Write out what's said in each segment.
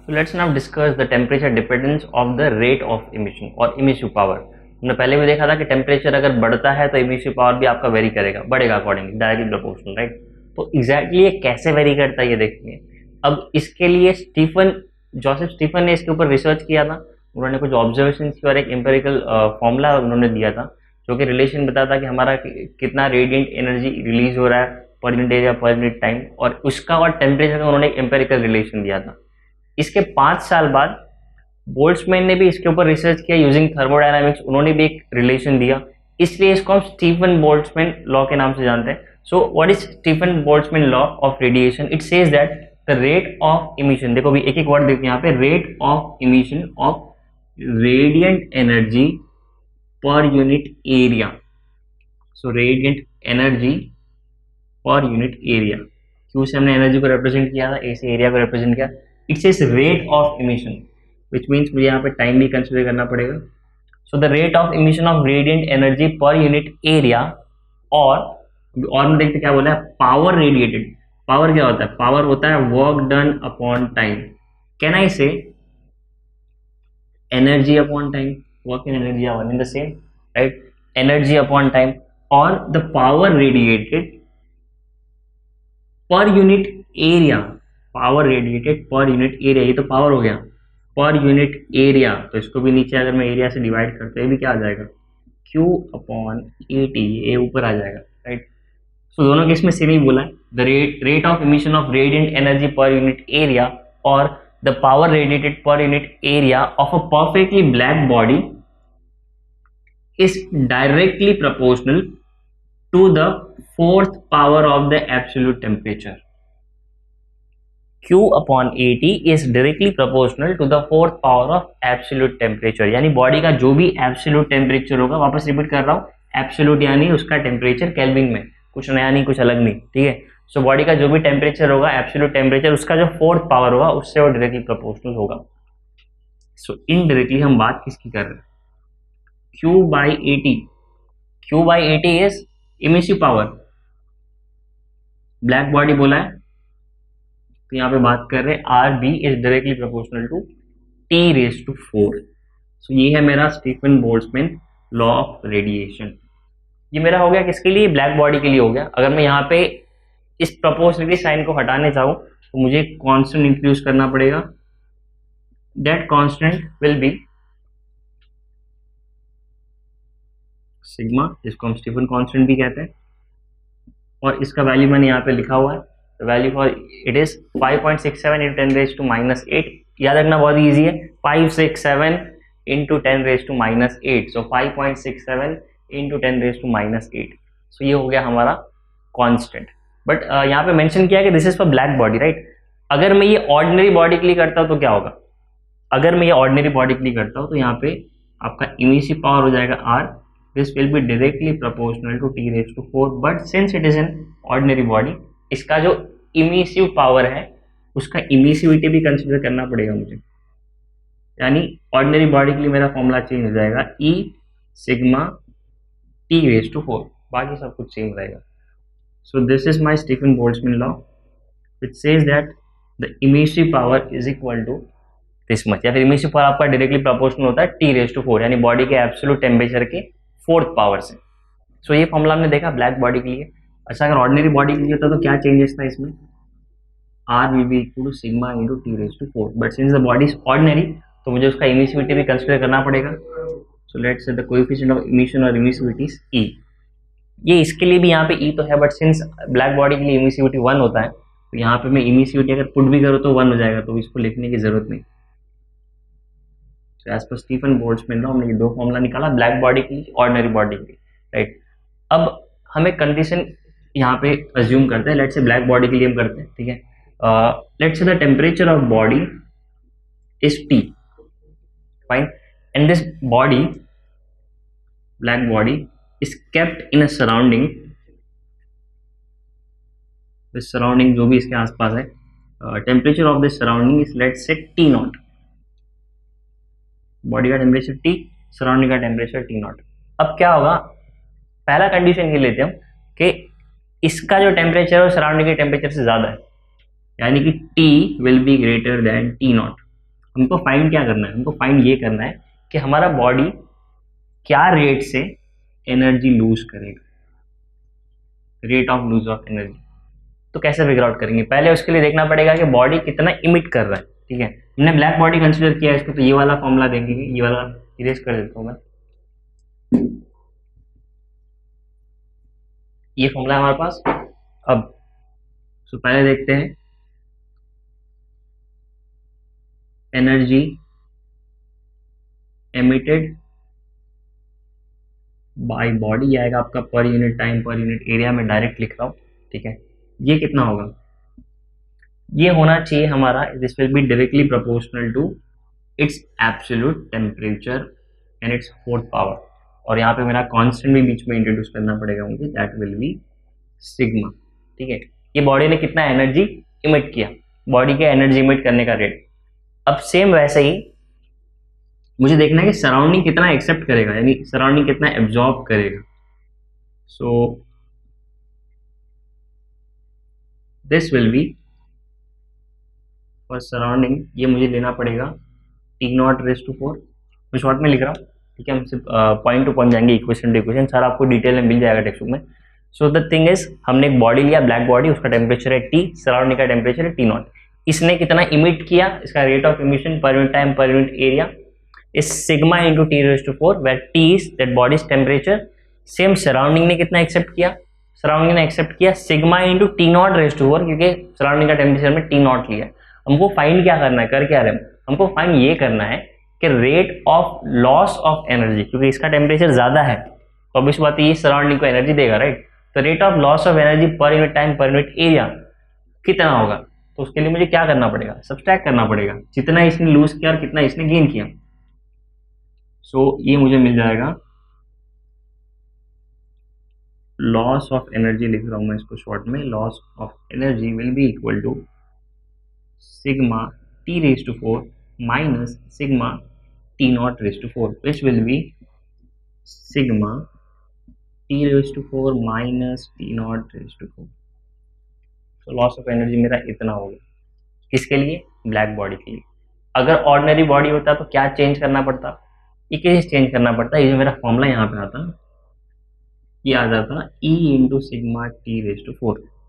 So let's now discuss the temperature dependence of the rate of emission और emissive power. हमने पहले भी देखा था कि टेम्परेचर अगर बढ़ता है तो इमिसिव पावर भी आपका वेरी करेगा, बढ़ेगा अकॉर्डिंगली, डायरेक्टली प्रोपोर्शनल, राइट। तो एग्जैक्टली ये कैसे वेरी करता है ये देखेंगे। अब इसके लिए जोसेफ स्टीफन ने इसके ऊपर रिसर्च किया था। उन्होंने कुछ ऑब्जर्वेशन की और एक एम्पेरिकल फॉर्मूला उन्होंने दिया था जो कि रिलेशन बताता कि हमारा कितना रेडिएंट एनर्जी रिलीज हो रहा है पर यूनिट एरिया पर यूनिट टाइम, और उसका और टेम्परेचर का उन्होंने एक एम्पेरिकल रिलेशन दिया था। इसके 5 साल बाद बोल्ट्जमैन ने भी इसके ऊपर रिसर्च किया यूजिंग थर्मोडायनामिक्स, उन्होंने भी एक रिलेशन दिया, इसलिए इसको हम स्टीफन बोल्ट्जमैन लॉ के नाम से जानते हैं। So what is Stefan Boltzmann law of radiation? It says that the rate of emission, देखो भी एक एक वर्ड देखते हैं यहाँ पे, rate of emission of radiant energy per unit area. So radiant energy per unit area, Q से हमने एनर्जी को रिप्रेजेंट किया था, ए से एरिया को रिप्रेजेंट किया। It says rate of emission which means मुझे यहाँ पे टाइम भी कंसिडर करना पड़ेगा। So the rate of emission of radiant energy per unit area, और में देखते क्या बोला है, पावर रेडिएटेड। पावर क्या होता है? पावर होता है work done upon time. Can I say energy upon time? Work and energy are one in the same, right? Energy upon time, और the power radiated per unit area. Power radiated per unit area, ये तो power हो गया, पर unit area. तो इसको भी नीचे अगर मैं एरिया से डिवाइड करते हैं भी क्या आ जाएगा, Q अपॉन AT, ये ऊपर आ जाएगा, राइट। सो दोनों केस में सेम ही बोला है, the rate of emission of radiant energy per unit area और the power radiated per unit area of a perfectly black body is directly proportional to the 4th power of the absolute temperature. Q upon AT is directly proportional to the 4th power of absolute temperature। यानी body का जो भी absolute temperature होगा, वापस repeat कर रहा हूँ, absolute यानी उसका टेम्परेचर केल्विन में, कुछ नया नहीं कुछ अलग नहीं, ठीक है। सो बॉडी का जो भी टेम्परेचर होगा, एब्सोल्यूट टेम्परेचर, उसका जो 4th पावर होगा उससे वो डायरेक्टली प्रोपोर्शनल होगा। सो इनडायरेक्टली हम बात किसकी कर रहे हैं? Q by AT, Q by AT is emissive power, black body बोला है, तो यहाँ पे बात कर रहे हैं RB is directly proportional to T raised to 4। सो ये है मेरा Stefan Boltzmann law of radiation. ये मेरा हो गया किसके लिए? ब्लैक बॉडी के लिए हो गया। अगर मैं यहाँ पे इस प्रोपोर्शनलिटी साइन को हटाने चाहूँ तो मुझे कांस्टेंट इंट्रोड्यूस करना पड़ेगा। That constant will be sigma, जिसको हम स्टीफन कांस्टेंट भी कहते हैं, और इसका वैल्यू मैंने यहाँ पे लिखा हुआ है। Value for it is 5.67 into 10 raise to -8। याद रखना बहुत ईजी है, 567 into 10 raise to -8। So 5.67 into 10 raise to -8। So ये हो गया हमारा कांस्टेंट। बट यहाँ पे मेंशन किया कि this is for black body, right. अगर मैं ये ऑर्डिनरी बॉडी के लिए करता हूँ तो क्या होगा? अगर मैं ये ऑर्डिनरी बॉडी के लिए करता हूँ तो यहाँ पे आपका इमिसिव पावर हो जाएगा R। This will be directly proportional to T raised to 4, but since it is an ordinary body, इसका जो इमिसिव पावर है उसका इमिसिविटी भी कंसिडर करना पड़ेगा मुझे। यानी ऑर्डिनरी बॉडी के लिए मेरा फॉर्मूला चेंज हो जाएगा, E sigma T raised to 4, बाकी सब कुछ सेम रहेगा। So this is my Stephen Boltzmann law, which says that the emissive power is equal to this much, या फिर इमिसिव पावर आपका डायरेक्टली प्रोपोर्शनल होता है T raised to 4, यानी बॉडी के एब्सोल्यूट टेम्परेचर के 4th पावर से। सो ये फॉर्मूला हमने देखा ब्लैक बॉडी के लिए। अच्छा, अगर ऑर्डिनरी बॉडी के लिए होता तो क्या चेंजेस था इसमें? R will be equal to sigma into T raised to 4, but since the body is ordinary तो मुझे उसका इमिसिविटी भी कंसिडर करना पड़ेगा। So let's say the coefficient of emission और इमिसिविटी इज E। ये इसके लिए भी यहाँ पे E तो है, बट सिंस ब्लैक बॉडी के लिए इमिसिविटी 1 होता है तो यहाँ पे मैं इमिसिविटी अगर पुट भी करूँ तो 1 हो जाएगा, तो इसको लिखने की जरूरत नहीं। As per Stefan Boltzmann law हमने ये दो फॉर्मूला निकाला, ब्लैक बॉडी की, ऑर्डिनरी बॉडी की, राइट। अब हम एक कंडीशन यहाँ पे अज्यूम करते हैं, लेट्स से ब्लैक बॉडी के लिए हम करते हैं, ठीक है। Let's say the temperature of body is T, fine, and this body, black body, is kept in a surrounding, this surrounding जो भी इसके आसपास है, temperature of this surrounding is let's say T0। Body का टेम्परेचर T, सराउंडिंग का temperature T0। अब क्या होगा? पहला कंडीशन ये लेते हम कि इसका जो टेम्परेचर है सराउंडिंग के टेम्परेचर से ज्यादा है, यानी कि T will be greater than T0। हमको फाइंड क्या करना है, हमको फाइंड ये करना है कि हमारा बॉडी क्या रेट से एनर्जी लूज करेगा, rate of lose of energy. तो कैसे फिगर आउट करेंगे, पहले उसके लिए देखना पड़ेगा कि बॉडी कितना इमिट कर रहा है। ठीक है, हमने ब्लैक बॉडी कंसीडर किया है इसको, तो ये वाला फॉर्मूला देंगे, ये वाला इरेज कर देता हूँ मैं, ये फॉर्मूला है हमारे पास। अब तो पहले देखते हैं एनर्जी एमिटेड बाय बॉडी आएगा आपका पर unit time per unit area में डायरेक्ट लिख रहा हूँ। ठीक है, ये कितना होगा, ये होना चाहिए हमारा, this will be directly proportional to its absolute temperature and its fourth power. और यहाँ पे मेरा कांस्टेंट भी बीच में इंट्रोड्यूस करना पड़ेगा मुझे, दैट विल बी सिग्मा। ठीक है, ये बॉडी ने कितना एनर्जी इमिट किया, बॉडी के एनर्जी इमिट करने का रेट। अब सेम वैसे ही मुझे देखना है कि सराउंडिंग कितना एक्सेप्ट करेगा, यानी सराउंडिंग कितना एब्जॉर्ब करेगा। So this will B for surrounding, ये मुझे लेना पड़ेगा T0⁴, मैं शॉर्ट में लिख रहा हूँ। ठीक है, हम सिर्फ पॉइंट टू पॉइंट जाएंगे, इक्वेशन टू इक्वेशन, सारा आपको डिटेल में मिल जाएगा टेक्स्ट बुक में। सो द थिंग इज, हमने एक बॉडी लिया ब्लैक बॉडी, उसका टेम्परेचर है T, सराउंडिंग का टेम्परेचर है T0। इसने कितना इमिट किया, इसका rate of emission per unit time per unit area is sigma into T⁴, where T is that body's temperature. Same surrounding ने कितना एक्सेप्ट किया, सराउंडिंग ने एक्सेप्ट किया सिग्मा इंटू T0⁴, क्योंकि सराउंडिंग का टेम्परेचर में T0 लिया। हमको फाइंड क्या करना है, कर क्या रहे हैं, हमको फाइंड ये करना है कि rate of loss of energy, क्योंकि इसका टेम्परेचर ज्यादा है तो ऑब्वियस बात है ये सराउंडिंग को एनर्जी देगा, राइट। तो rate of loss of energy per unit time per unit area कितना होगा, तो उसके लिए मुझे क्या करना पड़ेगा, सब्सट्रैक्ट करना पड़ेगा, जितना इसने लूज किया और कितना इसने गेन किया। सो ये मुझे मिल जाएगा, लॉस ऑफ एनर्जी लिख रहा हूं मैं इसको शॉर्ट में, loss of energy will be equal to sigma T⁴ minus sigma T0⁴, which will be sigma T⁴ minus T0⁴. तो लॉस ऑफ एनर्जी मेरा इतना होगा, किसके लिए, ब्लैक बॉडी के लिए। अगर ऑर्डिनरी बॉडी होता तो क्या चेंज करना पड़ता, ये कैसे चेंज करना पड़ता, ये जो मेरा फॉर्मूला यहाँ पे आता, ये आ जाता E into sigma T⁴.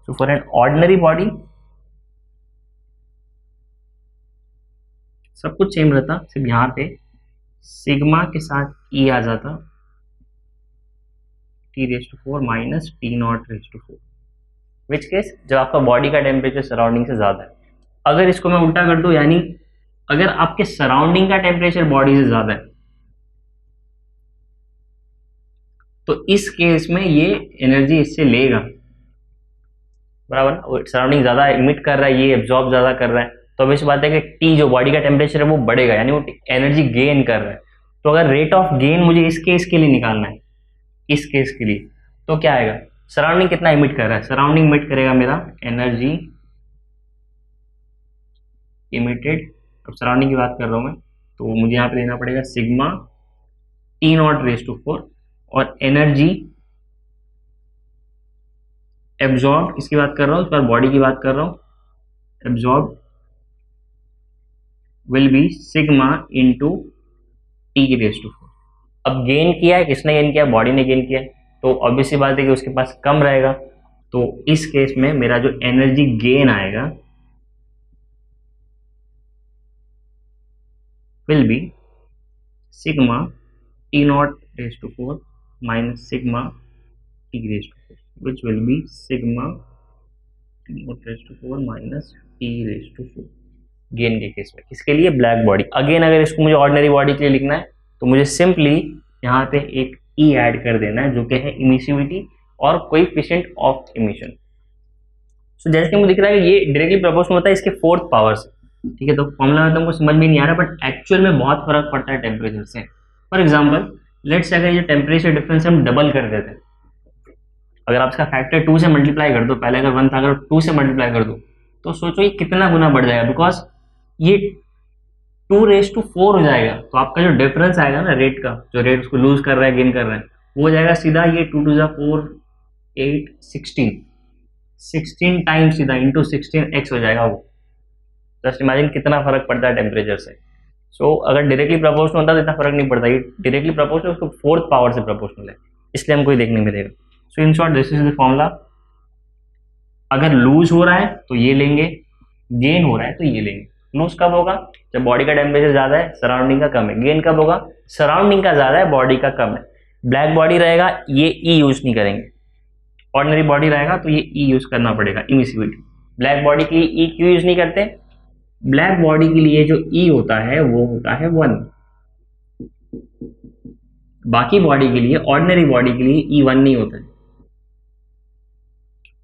So for an ordinary body सब कुछ सेम रहता, सिर्फ यहाँ पे सिग्मा के साथ E आ जाता T⁴ minus T0⁴, which case जब आपका बॉडी का टेम्परेचर सराउंडिंग से ज्यादा है। अगर इसको मैं उल्टा कर दूं, यानी अगर आपके सराउंडिंग का टेम्परेचर बॉडी से ज्यादा है तो इस केस में ये एनर्जी इससे लेगा, बराबर। सराउंडिंग ज्यादा इमिट कर रहा है, ये एब्जॉर्ब ज्यादा कर रहा है, तो अब इस बात है कि T जो बॉडी का टेम्परेचर है वो बढ़ेगा, यानी वो एनर्जी गेन कर रहा है। तो अगर रेट ऑफ गेन मुझे इस केस के लिए निकालना है, इस केस के लिए, तो क्या आएगा, सराउंडिंग कितना इमिट कर रहा है, सराउंडिंग इमिट करेगा मेरा एनर्जी इमिटेड। अब सराउंडिंग की बात कर रहा हूं मैं, तो मुझे यहाँ पे लेना पड़ेगा सिग्मा T0⁴, और एनर्जी एब्जॉर्ब किसकी बात कर रहा हूँ, इस बार बॉडी की बात कर रहा हूँ, absorb will be sigma into T⁴. अब गेन किया है, किसने गेन किया, बॉडी ने गेन किया, तो ऑब्वियसली बात है कि उसके पास कम रहेगा। तो इस केस में मेरा जो एनर्जी गेन आएगा will be sigma T0⁴ minus sigma T⁴, which will be sigma T0⁴ minus T⁴, gain के केस में। किसके लिए, ब्लैक बॉडी। अगेन अगर इसको मुझे ऑर्डिनरी बॉडी के लिए लिखना है तो मुझे सिंपली यहाँ पे एक E ऐड कर देना है, जो कि है इमिसिविटी और कोएफिशिएंट ऑफ इमिशन। सो जैसे कि मुझे दिख रहा है कि ये डायरेक्टली प्रोपोर्शनल होता है इसके फोर्थ पावर से। ठीक है, तो फॉर्मूला में तुमको समझ में नहीं आ रहा, बट एक्चुअल में बहुत फर्क पड़ता है टेम्परेचर से। फॉर एग्जाम्पल लेट्स से अगर ये टेम्परेचर डिफरेंस हम डबल कर देते हैं, अगर आप इसका फैक्टर 2 से मल्टीप्लाई कर दो, पहले अगर 1 था अगर 2 से मल्टीप्लाई कर दो, तो सोचो ये कितना गुना बढ़ जाएगा, बिकॉज ये 2⁴ हो जाएगा। तो आपका जो डिफरेंस आएगा ना रेट का, जो रेट उसको लूज कर रहा है गेन कर रहा है, वो हो जाएगा सीधा ये 2⁴ 8 16 टाइम्स सीधा इंटू 16x हो जाएगा वो। जस्ट इमेजिन कितना फर्क पड़ता है टेम्परेचर से। सो अगर डायरेक्टली प्रोपोर्शनल होता तो इतना फर्क नहीं पड़ता, ये डायरेक्टली प्रोपोर्शनल उसको 4th पावर से प्रोपोर्शनल है, इसलिए हमको ये देखने मिलेगा। So in short this is the formula. अगर लूज हो रहा है तो ये लेंगे, गेन हो रहा है तो ये लेंगे। लूज कब होगा? जब बॉडी का टेम्परेचर ज्यादा है, सराउंडिंग का कम है। गेन कब होगा? सराउंडिंग का ज्यादा है, बॉडी का कम है। ब्लैक बॉडी रहेगा, ये ई यूज नहीं करेंगे। ऑर्डिनरी बॉडी रहेगा तो ये ई यूज करना पड़ेगा, इमिसिविटी। ब्लैक बॉडी के लिए ई क्यों यूज नहीं करते? ब्लैक बॉडी के लिए जो ई होता है वो होता है 1, बाकी बॉडी के लिए, ऑर्डिनरी बॉडी के लिए ई 1 नहीं होता है।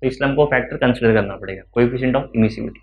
तो इसलिए हमको फैक्टर कंसिडर करना पड़ेगा, कोएफिशिएंट ऑफ इमिसिविटी।